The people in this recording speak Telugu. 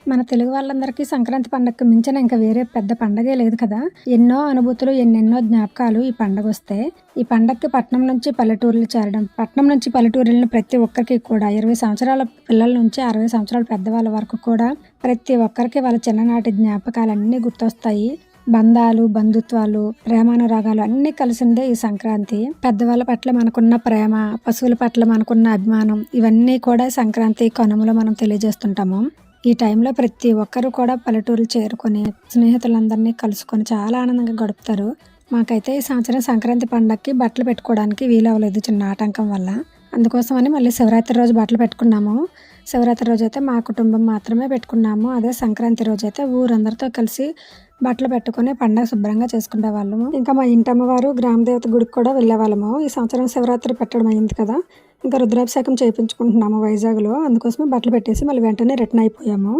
మన తెలుగు వాళ్ళందరికీ సంక్రాంతి పండగకి మించిన ఇంకా వేరే పెద్ద పండగే లేదు కదా! ఎన్నో అనుభూతులు, ఎన్నెన్నో జ్ఞాపకాలు ఈ పండగొస్తే. ఈ పండగకి పట్నం నుంచి పల్లెటూర్లు చేరడం, పట్నం నుంచి పల్లెటూరెళ్ళిన ప్రతి ఒక్కరికి కూడా 20 సంవత్సరాల పిల్లల నుంచి 60 సంవత్సరాల పెద్దవాళ్ళ వరకు కూడా ప్రతి ఒక్కరికి వాళ్ళ చిన్ననాటి జ్ఞాపకాలన్నీ గుర్తొస్తాయి. బంధాలు, బంధుత్వాలు, ప్రేమానురాగాలు అన్నీ కలిసిందే ఈ సంక్రాంతి. పెద్దవాళ్ళ పట్ల మనకున్న ప్రేమ, పశువుల పట్ల మనకున్న అభిమానం ఇవన్నీ కూడా సంక్రాంతి కనుమలో మనం తెలియజేస్తుంటాము. ఈ టైంలో ప్రతి ఒక్కరు కూడా పల్లెటూర్లు చేరుకొని, స్నేహితులందరినీ కలుసుకొని చాలా ఆనందంగా గడుపుతారు. మాకైతే ఈ సంవత్సరం సంక్రాంతి పండగకి బట్టలు పెట్టుకోవడానికి వీలవ్వలేదు చిన్న ఆటంకం వల్ల. అందుకోసమని మళ్ళీ శివరాత్రి రోజు బట్టలు పెట్టుకున్నాము. శివరాత్రి రోజైతే మా కుటుంబం మాత్రమే పెట్టుకున్నాము. అదే సంక్రాంతి రోజైతే ఊరందరితో కలిసి బట్టలు పెట్టుకొని పండగ శుభ్రంగా చేసుకునేవాళ్ళము. ఇంకా మా ఇంటమ్మవారు గ్రామదేవత గుడికి కూడా వెళ్ళేవాళ్ళము. ఈ సంవత్సరం శివరాత్రి పెట్టడం అయింది కదా! ఇంకా రుద్రాభిషేకం చేయించుకుంటున్నాము వైజాగ్‌లో. అందుకోసమే బట్టలు పెట్టేసి మళ్ళీ వెంటనే రిటర్న్ అయిపోయాము.